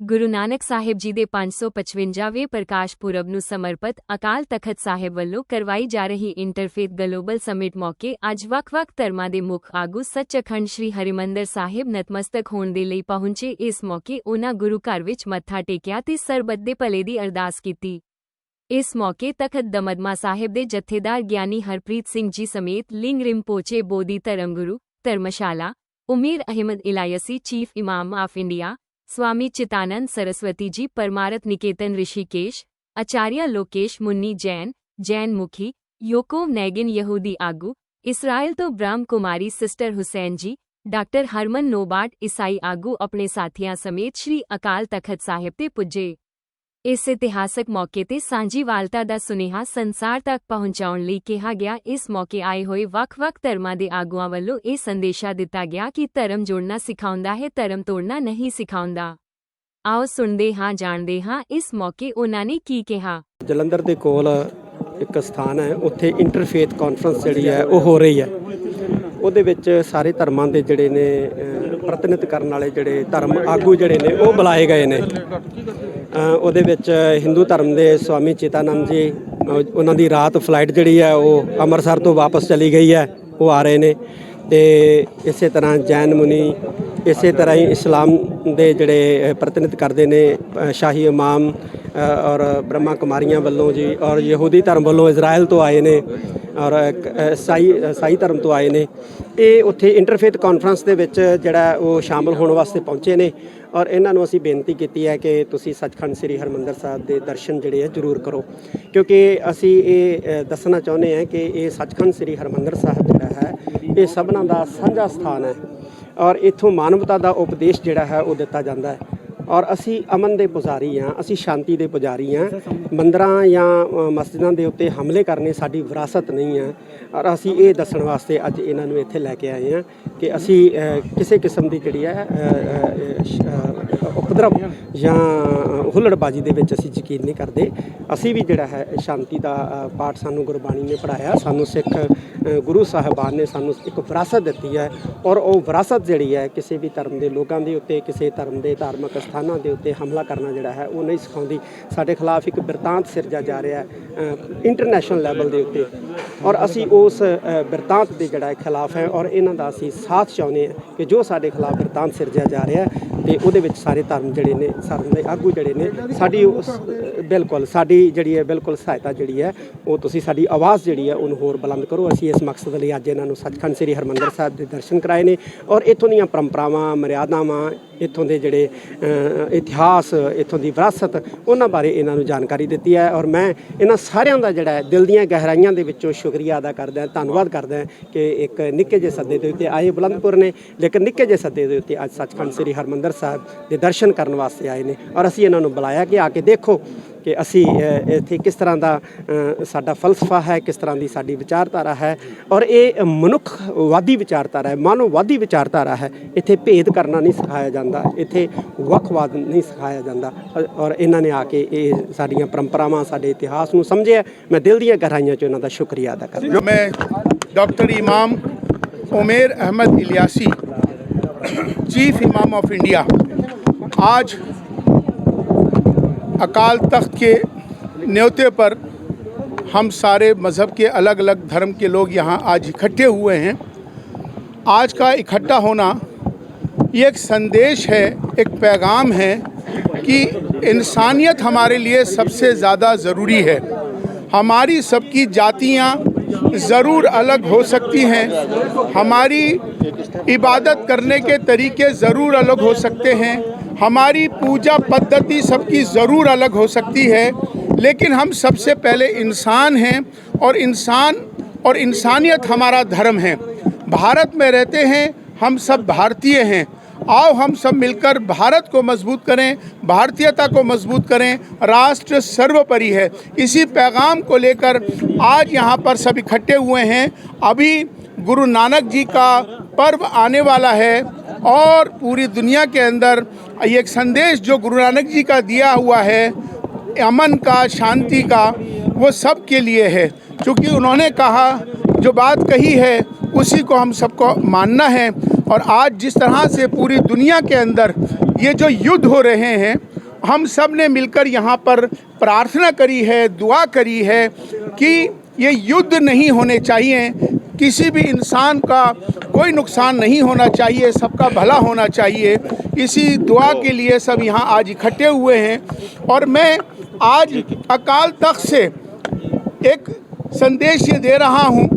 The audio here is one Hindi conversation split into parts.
ਗੁਰੂ ਨਾਨਕ ਸਾਹਿਬ ਜੀ ਦੇ 555ਵੇਂ ਪ੍ਰਕਾਸ਼ ਪੁਰਬ ਨੂੰ ਸਮਰਪਿਤ ਅਕਾਲ ਤਖਤ ਸਾਹਿਬ ਵੱਲੋਂ ਕਰਵਾਈ ਜਾ ਰਹੀ ਇੰਟਰਫੇਥ ਗਲੋਬਲ ਸਮਿਟ ਮੌਕੇ ਅੱਜ ਵੱਖ-ਵੱਖ ਧਰਮਾਂ ਦੇ ਮੁੱਖ ਆਗੂ ਸੱਚਖੰਡ ਸ੍ਰੀ ਹਰਿਮੰਦਰ ਸਾਹਿਬ ਨਤਮਸਤਕ ਹੋਣ ਦੇ ਲਈ ਪਹੁੰਚੇ। ਇਸ ਮੌਕੇ ਉਨ੍ਹਾਂ ਗੁਰੂ ਘਰ ਵਿੱਚ ਮੱਥਾ ਟੇਕਿਆ ਤੇ ਸਰਬੱਤ ਦੇ ਭਲੇ ਦੀ ਅਰਦਾਸ ਕੀਤੀ। ਇਸ ਮੌਕੇ ਤਖਤ ਦਮਦਮਾ ਸਾਹਿਬ ਦੇ ਜਥੇਦਾਰ ਗਿਆਨੀ ਹਰਪ੍ਰੀਤ ਸਿੰਘ ਜੀ ਸਮੇਤ ਲਿੰਗ ਰਿੰਪੋਚੇ ਬੋਧੀ ਧਰਮਗੁਰੂ Dharamshala Umer Ahmed Ilyasi chief imam of India Swami Chidanand Saraswati ji Parmarth Niketan Rishikesh Acharya Lokesh Muni Jain मुखी योकोव नैगिन यहूदी आगू इसराइल तो Brahma Kumari sister Hussain ji doctor Herman Nobat ईसाई आगू अपने साथियों समेत श्री अकाल तखत साहिब ते पुजे। इस इतिहासक मौके ते सांझीवालता दा सुनेहा संसार तक पहुंचाउण लई कहा गया। इस मौके आए हुए ਵੱਖ-ਵੱਖ ਧਰਮਾਂ ਦੇ ਆਗੂਆਂ ਵੱਲੋਂ ਇਹ ਸੰਦੇਸ਼ਾ ਦਿੱਤਾ ਗਿਆ ਕਿ ਧਰਮ ਜੋੜਨਾ ਸਿਖਾਉਂਦਾ ਹੈ, ਧਰਮ ਤੋੜਨਾ ਨਹੀਂ ਸਿਖਾਉਂਦਾ। ਆਓ ਸੁਣਦੇ ਹਾਂ, ਜਾਣਦੇ ਹਾਂ ਇਸ ਮੌਕੇ ਉਹਨਾਂ ਨੇ ਕੀ ਕਿਹਾ। ਜਲੰਧਰ ਦੇ ਕੋਲ ਇੱਕ ਸਥਾਨ ਹੈ, ਉੱਥੇ ਇੰਟਰਫੇਥ ਕਾਨਫਰੰਸ ਜਿਹੜੀ ਹੈ ਉਹ ਹੋ ਰਹੀ ਹੈ। ਉਹਦੇ ਵਿੱਚ ਸਾਰੇ ਧਰਮਾਂ ਦੇ ਜਿਹੜੇ ਨੇ ਪ੍ਰਤੀਨਿਧ ਕਰਨ ਵਾਲੇ ਜਿਹੜੇ ਧਰਮ ਆਗੂ ਜਿਹੜੇ ਨੇ ਉਹ ਬੁਲਾਏ ਗਏ ਨੇ। ਉਹਦੇ ਵਿੱਚ ਹਿੰਦੂ ਧਰਮ ਦੇ ਸਵਾਮੀ ਚਿਤਾਨੰਦ ਜੀ, ਉਹਨਾਂ ਦੀ ਰਾਤ ਫਲਾਈਟ ਜਿਹੜੀ ਹੈ ਉਹ ਅੰਮ੍ਰਿਤਸਰ ਤੋਂ ਵਾਪਸ ਚਲੀ ਗਈ ਹੈ, ਉਹ ਆ ਰਹੇ ਨੇ। ਤੇ ਇਸੇ ਤਰ੍ਹਾਂ ਜੈਨ ਮੁਨੀ, ਇਸੇ ਤਰ੍ਹਾਂ ਹੀ ਇਸਲਾਮ ਦੇ ਜਿਹੜੇ ਪ੍ਰਤੀਨਿਧ ਕਰਦੇ ਨੇ ਸ਼ਾਹੀ ਇਮਾਮ ਔਰ ਬ੍ਰਹਮਾ ਕੁਮਾਰੀਆਂ ਵੱਲੋਂ ਜੀ, ਔਰ ਯਹੂਦੀ ਧਰਮ ਵੱਲੋਂ ਇਜ਼ਰਾਈਲ ਤੋਂ ਆਏ ਨੇ, ਔਰ ਸਾਈ ਧਰਮ ਤੋਂ ਆਏ ਨੇ। ਇਹ ਉੱਥੇ ਇੰਟਰਫੇਥ ਕਾਨਫਰੰਸ ਦੇ ਵਿੱਚ ਜਿਹੜਾ ਉਹ ਸ਼ਾਮਲ ਹੋਣ ਵਾਸਤੇ ਪਹੁੰਚੇ ਨੇ। ਔਰ ਇਹਨਾਂ ਨੂੰ ਅਸੀਂ ਬੇਨਤੀ ਕੀਤੀ ਹੈ ਕਿ ਤੁਸੀਂ ਸੱਚਖੰਡ ਸ੍ਰੀ ਹਰਿਮੰਦਰ ਸਾਹਿਬ ਦੇ ਦਰਸ਼ਨ ਜਿਹੜੇ ਆ ਜ਼ਰੂਰ ਕਰੋ, ਕਿਉਂਕਿ ਅਸੀਂ ਇਹ ਦੱਸਣਾ ਚਾਹੁੰਦੇ ਹਾਂ ਕਿ ਇਹ ਸੱਚਖੰਡ ਸ੍ਰੀ ਹਰਿਮੰਦਰ ਸਾਹਿਬ ਜਿਹੜਾ ਹੈ ਇਹ ਸਭਨਾਂ ਦਾ ਸਾਂਝਾ ਸਥਾਨ ਹੈ ਔਰ ਇੱਥੋਂ ਮਾਨਵਤਾ ਦਾ ਉਪਦੇਸ਼ ਜਿਹੜਾ ਹੈ ਉਹ ਦਿੱਤਾ ਜਾਂਦਾ ਹੈ। ਔਰ ਅਸੀਂ ਅਮਨ ਦੇ ਪੁਜਾਰੀ ਹਾਂ, ਅਸੀਂ ਸ਼ਾਂਤੀ ਦੇ ਪੁਜਾਰੀ ਹਾਂ। ਮੰਦਰਾਂ ਜਾਂ ਮਸਜਿਦਾਂ ਦੇ ਉੱਤੇ ਹਮਲੇ ਕਰਨੇ ਸਾਡੀ ਵਿਰਾਸਤ ਨਹੀਂ ਹੈ। ਔਰ ਅਸੀਂ ਇਹ ਦੱਸਣ ਵਾਸਤੇ ਅੱਜ ਇਹਨਾਂ ਨੂੰ ਇੱਥੇ ਲੈ ਕੇ ਆਏ ਹਾਂ ਕਿ ਅਸੀਂ ਕਿਸੇ ਕਿਸਮ ਦੀ ਜਿਹੜੀ ਹੈ ਉਪਦਰਵ ਜਾਂ ਹੁੱਲੜਬਾਜ਼ੀ ਦੇ ਵਿੱਚ ਅਸੀਂ ਯਕੀਨ ਨਹੀਂ ਕਰਦੇ। ਅਸੀਂ ਵੀ ਜਿਹੜਾ ਹੈ ਸ਼ਾਂਤੀ ਦਾ ਪਾਠ ਸਾਨੂੰ ਗੁਰਬਾਣੀ ਨੇ ਪੜ੍ਹਾਇਆ, ਸਾਨੂੰ ਸਿੱਖ ਗੁਰੂ ਸਾਹਿਬਾਨ ਨੇ ਸਾਨੂੰ ਇੱਕ ਵਿਰਾਸਤ ਦਿੱਤੀ ਹੈ। ਔਰ ਉਹ ਵਿਰਾਸਤ ਜਿਹੜੀ ਹੈ ਕਿਸੇ ਵੀ ਧਰਮ ਦੇ ਲੋਕਾਂ ਦੇ ਉੱਤੇ, ਕਿਸੇ ਧਰਮ ਦੇ ਧਾਰਮਿਕ ਸਥਾਨਾਂ ਦੇ ਉੱਤੇ ਹਮਲਾ ਕਰਨਾ ਜਿਹੜਾ ਹੈ ਉਹ ਨਹੀਂ ਸਿਖਾਉਂਦੀ। ਸਾਡੇ ਖਿਲਾਫ ਇੱਕ ਬਿਰਤਾਂਤ ਸਿਰਜਿਆ ਜਾ ਰਿਹਾ ਇੰਟਰਨੈਸ਼ਨਲ ਲੈਵਲ ਦੇ ਉੱਤੇ, ਔਰ ਅਸੀਂ ਉਸ ਬਿਰਤਾਂਤ ਦੇ ਜਿਹੜਾ ਖਿਲਾਫ ਹੈ ਔਰ ਇਹਨਾਂ ਦਾ ਅਸੀਂ ਸਾਥ ਚਾਹੁੰਦੇ ਹਾਂ ਕਿ ਜੋ ਸਾਡੇ ਖਿਲਾਫ ਬਿਰਤਾਂਤ ਸਿਰਜਿਆ ਜਾ ਰਿਹਾ ਤੇ ਉਹਦੇ ਵਿੱਚ ਸਾਰੇ ਧਰਮ ਜਿਹੜੇ ਨੇ, ਸਾਰੇ ਦੇ ਆਗੂ ਜਿਹੜੇ ਨੇ ਸਾਡੀ ਬਿਲਕੁਲ ਸਾਡੀ ਜਿਹੜੀ ਹੈ ਬਿਲਕੁਲ ਸਹਾਇਤਾ ਜਿਹੜੀ ਹੈ ਉਹ ਤੁਸੀਂ ਸਾਡੀ ਆਵਾਜ਼ ਜਿਹੜੀ ਹੈ ਉਹਨੂੰ ਹੋਰ ਬੁਲੰਦ ਕਰੋ। ਅਸੀਂ ਇਸ ਮਕਸਦ ਲਈ ਅੱਜ ਇਹਨਾਂ ਨੂੰ ਸੱਚਖੰਡ ਸ੍ਰੀ ਹਰਿਮੰਦਰ ਸਾਹਿਬ ਦੇ ਦਰਸ਼ਨ ਕਰਾਏ ਨੇ ਔਰ ਇੱਥੋਂ ਦੀਆਂ ਪਰੰਪਰਾਵਾਂ, ਮਰਿਆਦਾਵਾਂ, ਇੱਥੋਂ ਦੇ ਜਿਹੜੇ ਇਤਿਹਾਸ, ਇੱਥੋਂ ਦੀ ਵਿਰਾਸਤ, ਉਹਨਾਂ ਬਾਰੇ ਇਹਨਾਂ ਨੂੰ ਜਾਣਕਾਰੀ ਦਿੱਤੀ ਹੈ। ਔਰ ਮੈਂ ਇਹਨਾਂ ਸਾਰਿਆਂ ਦਾ ਜਿਹੜਾ ਦਿਲ ਦੀਆਂ ਗਹਿਰਾਈਆਂ ਦੇ ਵਿੱਚੋਂ ਸ਼ੁਕਰੀਆ ਅਦਾ ਕਰਦਾ, ਧੰਨਵਾਦ ਕਰਦਾ ਕਿ ਇੱਕ ਨਿੱਕੇ ਜਿਹੇ ਸੱਦੇ ਦੇ ਉੱਤੇ ਆਏ ਬੁਲੰਦਪੁਰ ਨੇ, ਲੇਕਿਨ ਨਿੱਕੇ ਜਿਹੇ ਸੱਦੇ ਦੇ ਉੱਤੇ ਅੱਜ ਸੱਚਖੰਡ ਸ੍ਰੀ ਹਰਿਮੰਦਰ ਸਾਹਿਬ ਦੇ ਦਰਸ਼ਨ ਕਰਨ ਵਾਸਤੇ ਆਏ ਨੇ। ਔਰ ਅਸੀਂ ਇਹਨਾਂ ਨੂੰ ਬੁਲਾਇਆ ਕਿ ਆ ਕੇ ਦੇਖੋ ਕਿ ਅਸੀਂ ਇੱਥੇ ਕਿਸ ਤਰ੍ਹਾਂ ਦਾ ਸਾਡਾ ਫਲਸਫਾ ਹੈ, ਕਿਸ ਤਰ੍ਹਾਂ ਦੀ ਸਾਡੀ ਵਿਚਾਰਧਾਰਾ ਹੈ। ਔਰ ਇਹ ਮਨੁੱਖਵਾਦੀ ਵਿਚਾਰਧਾਰਾ ਹੈ, ਮਾਨਵਵਾਦੀ ਵਿਚਾਰਧਾਰਾ ਹੈ। ਇੱਥੇ ਭੇਦ ਕਰਨਾ ਨਹੀਂ ਸਿਖਾਇਆ ਜਾਂਦਾ, ਇੱਥੇ ਵੱਖਵਾਦ ਨਹੀਂ ਸਿਖਾਇਆ ਜਾਂਦਾ। ਔਰ ਇਹਨਾਂ ਨੇ ਆ ਕੇ ਇਹ ਸਾਡੀਆਂ ਪਰੰਪਰਾਵਾਂ, ਸਾਡੇ ਇਤਿਹਾਸ ਨੂੰ ਸਮਝਿਆ। ਮੈਂ ਦਿਲ ਦੀਆਂ ਗਹਿਰਾਈਆਂ 'ਚ ਇਹਨਾਂ ਦਾ ਸ਼ੁਕਰੀਆ ਅਦਾ ਕਰਦਾ। ਮੈਂ डॉक्टर इमाम उमेर अहमद इलियासी चीफ इमाम ऑफ इंडिया आज अकाल तख्त के न्योते पर हम सारे मज़हब के अलग अलग धर्म के लोग यहाँ आज इकट्ठे हुए हैं। आज का इकट्ठा होना ये एक संदेश है, एक पैगाम है कि इंसानियत हमारे लिए सबसे ज़्यादा ज़रूरी है। हमारी सबकी जातियाँ ज़रूर अलग हो सकती हैं, हमारी इबादत करने के तरीके ज़रूर अलग हो सकते हैं, हमारी पूजा पद्धति सबकी ज़रूर अलग हो सकती है, लेकिन हम सबसे पहले इंसान हैं और इंसान और इंसानियत हमारा धर्म है। भारत में रहते हैं, हम सब भारतीय हैं। आओ हम सब मिलकर भारत को मजबूत करें, भारतीयता को मजबूत करें। राष्ट्र सर्वोपरि है। इसी पैगाम को लेकर आज यहाँ पर सब इकट्ठे हुए हैं। अभी गुरु नानक जी का पर्व आने वाला है और पूरी दुनिया के अंदर ये एक संदेश जो गुरु नानक जी का दिया हुआ है अमन का, शांति का, वो सब के लिए है। क्योंकि उन्होंने कहा, जो बात कही है उसी को हम सबको मानना है। और आज जिस तरह से पूरी दुनिया के अंदर ये जो युद्ध हो रहे हैं हम सब ने मिलकर यहाँ पर प्रार्थना करी है, दुआ करी है कि ये युद्ध नहीं होने चाहिए, किसी भी इंसान का कोई नुकसान नहीं होना चाहिए, सबका भला होना चाहिए। इसी दुआ के लिए सब यहाँ आज इकट्ठे हुए हैं। और मैं आज अकाल तख्त से एक संदेश ये दे रहा हूँ,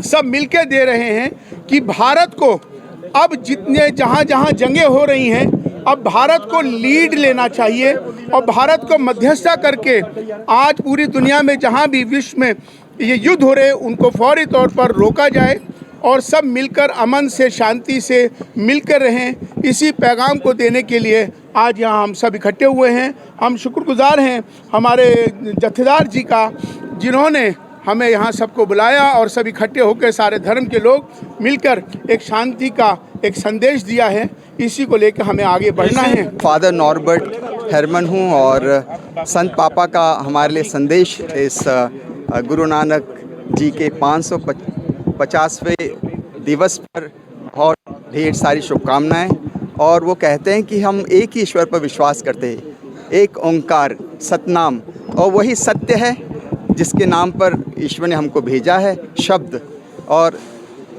सब मिलके दे रहे हैं कि भारत को अब जितने जहाँ जंगें हो रही हैं, अब भारत को लीड लेना चाहिए और भारत को मध्यस्थता करके आज पूरी दुनिया में जहाँ भी विश्व में ये युद्ध हो रहे हैं उनको फौरी तौर पर रोका जाए और सब मिलकर अमन से, शांति से मिलकर रहें। इसी पैगाम को देने के लिए आज यहाँ हम सब इकट्ठे हुए हैं। हम शुक्रगुजार हैं हमारे जत्थेदार जी का, जिन्होंने हमें यहाँ सबको बुलाया और सब इकट्ठे होकर सारे धर्म के लोग मिलकर एक शांति का एक संदेश दिया है। इसी को लेकर हमें आगे बढ़ना है। फादर नॉर्बर्ट हरमन हूँ और संत पापा का हमारे लिए संदेश इस गुरु नानक जी के 550वें दिवस पर बहुत ढेर सारी शुभकामनाएं। और वो कहते हैं कि हम एक ही ईश्वर पर विश्वास करते हैं, एक ओंकार सतनाम, और वही सत्य है जिसके नाम पर ईश्वर ने हमको भेजा है, शब्द। और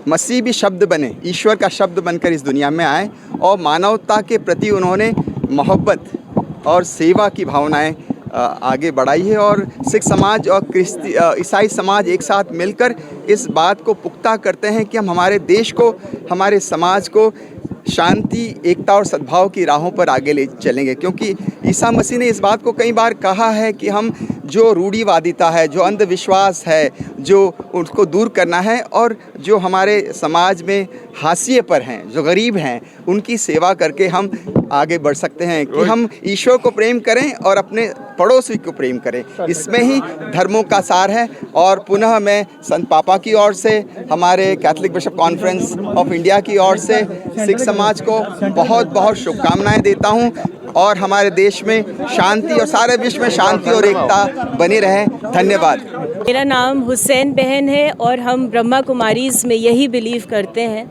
मसीह भी शब्द बने, ईश्वर का शब्द बनकर इस दुनिया में आए और मानवता के प्रति उन्होंने मोहब्बत और सेवा की भावनाएं आगे बढ़ाई है। और सिख समाज और ईसाई समाज एक साथ मिलकर इस बात को पुख्ता करते हैं कि हम हमारे देश को, हमारे समाज को शांति, एकता और सद्भाव की राहों पर आगे ले चलेंगे। क्योंकि ईसा मसीह ने इस बात को कई बार कहा है कि हम जो रूढ़िवादिता है, जो अंधविश्वास है, जो उसको दूर करना है, और जो हमारे समाज में हाशिए पर हैं, जो गरीब हैं, उनकी सेवा करके हम आगे बढ़ सकते हैं कि हम ईश्वर को प्रेम करें और अपने पड़ोसी को प्रेम करें। इसमें ही धर्मों का सार है। और पुनः मैं संत पापा की ओर से, हमारे Catholic bishop conference of India की ओर से सिख समाज को बहुत बहुत शुभकामनाएं देता हूं और हमारे देश में शांति और सारे विश्व में शांति और एकता बनी रहे। धन्यवाद। मेरा नाम हुसैन बहन है और हम ब्रह्मा कुमारीज में यही बिलीव करते हैं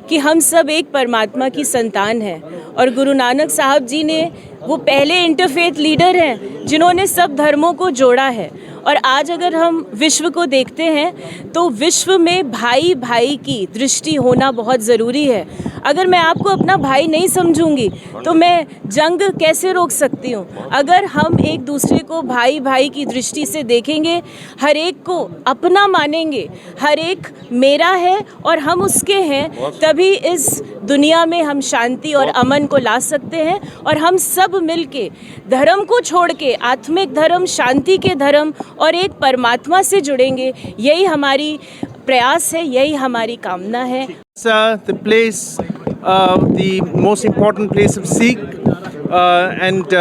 कि हम सब एक परमात्मा की संतान हैं। और गुरु नानक साहब जी ने वो पहले इंटरफेथ लीडर हैं जिन्होंने सब धर्मों को जोड़ा है। और आज अगर हम विश्व को देखते हैं तो विश्व में भाई भाई की दृष्टि होना बहुत ज़रूरी है। अगर मैं आपको अपना भाई नहीं समझूंगी तो मैं जंग कैसे रोक सकती हूँ। अगर हम एक दूसरे को भाई भाई की दृष्टि से देखेंगे, हर एक को अपना मानेंगे, हर एक मेरा है और हम उसके हैं, तभी इस दुनिया में हम शांति और अमन को ला सकते हैं। और हम सब मिलके धर्म को छोड़ के आत्मिक धर्म, शांति के धर्म और एक परमात्मा से जुड़ेंगे। यही हमारी प्रयास है, यही हमारी कामना है। The place, the most important place of Sikh, and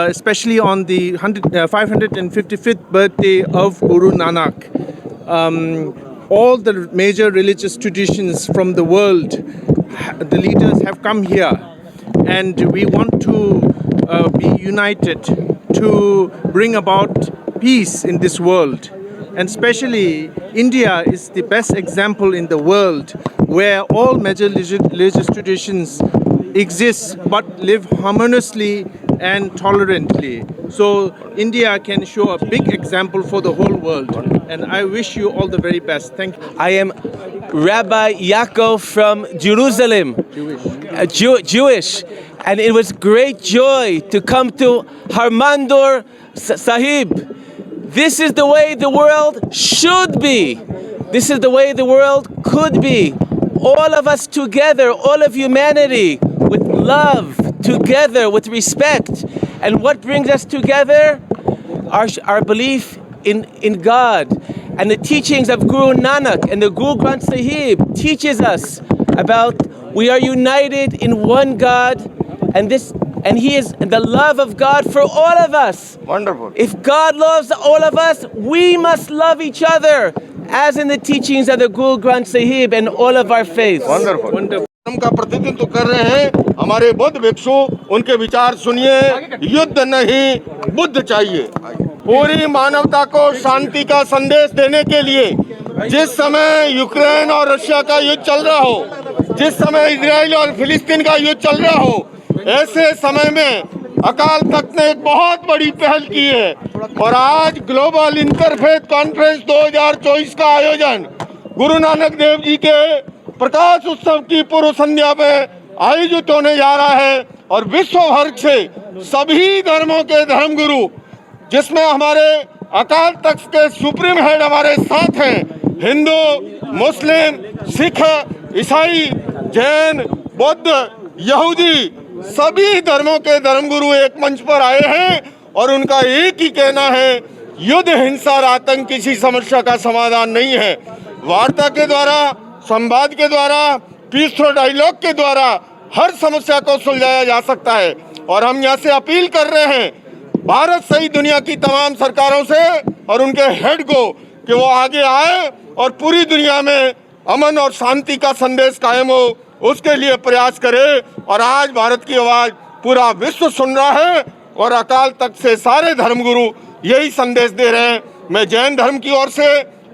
especially on the 555th birthday of Guru Nanak. All the major religious traditions from the world, the leaders have come here, and we want to be united to bring about peace in this world. And especially India is the best example in the world where all major religious traditions exist but live harmoniously and tolerantly. So India can show a big example for the whole world, and I wish you all the very best. Thank you. I am Rabbi Yaakov from Jerusalem, Jewish, and it was great joy to come to Harmandir Sahib. This is the way the world should be. This is the way the world could be. All of us together, all of humanity, with love, together, with respect. And what brings us together? Our belief in God. And the teachings of Guru Nanak and the Guru Granth Sahib teaches us about we are united in one God, and He is the love of God for all of us. Wonderful. If God loves all of us, we must love each other, as in the teachings of the Guru Granth Sahib and all of our faiths. Wonderful. धर्म का प्रतिनिधित्व कर रहे हैं हमारे बुद्ध भिक्षु, उनके विचार सुनिए। युद्ध नहीं, बुद्ध चाहिए। पूरी मानवता को शांति का संदेश देने के लिए जिस समय यूक्रेन और रशिया का युद्ध चल रहा हो, जिस समय इजराइल और फिलिस्तीन का युद्ध चल रहा हो, ऐसे समय में अकाल तख्त ने एक बहुत बड़ी पहल की है और आज ग्लोबल इंटरफेथ कॉन्फ्रेंस 2024 का आयोजन गुरु नानक देव जी के प्रकाश उत्सव की पूर्व संध्या में आयोजित होने जा रहा है और विश्व भर से सभी धर्मों के धर्मगुरु, जिसमें हमारे अकाल तख्त के सुप्रीम हेड हमारे साथ हैं, हिंदू, मुस्लिम, सिख, ईसाई, जैन, बौद्ध, यहूदी, सभी धर्मों के धर्मगुरु एक मंच पर आए हैं और उनका एक ही कहना है, युद्ध, हिंसा और आतंक किसी समस्या का समाधान नहीं है। वार्ता के द्वारा, संवाद के द्वारा, पीसफुल डायलॉग के द्वारा हर समस्या को सुलझाया जा सकता है। और हम यहाँ से अपील कर रहे हैं भारत सहित दुनिया की तमाम सरकारों से और उनके हेड को कि वो आगे आए और पूरी दुनिया में अमन और शांति का संदेश कायम हो, उसके लिए प्रयास करे। और आज भारत की आवाज़ पूरा विश्व सुन रहा है और अकाल तख्त से सारे धर्मगुरु यही संदेश दे रहे हैं। मैं जैन धर्म की ओर से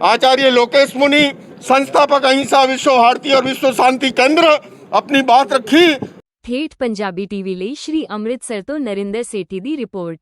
आचार्य लोकेश मुनि, संस्थापक अहिंसा विश्व भारती और विश्व शांति केंद्र, अपनी बात रखी। ठेठ पंजाबी टीवी ਲਈ श्री ਅੰਮ੍ਰਿਤਸਰ ਤੋਂ ਨਰਿੰਦਰ ਸੇਠੀ ਦੀ ਰਿਪੋर्ट।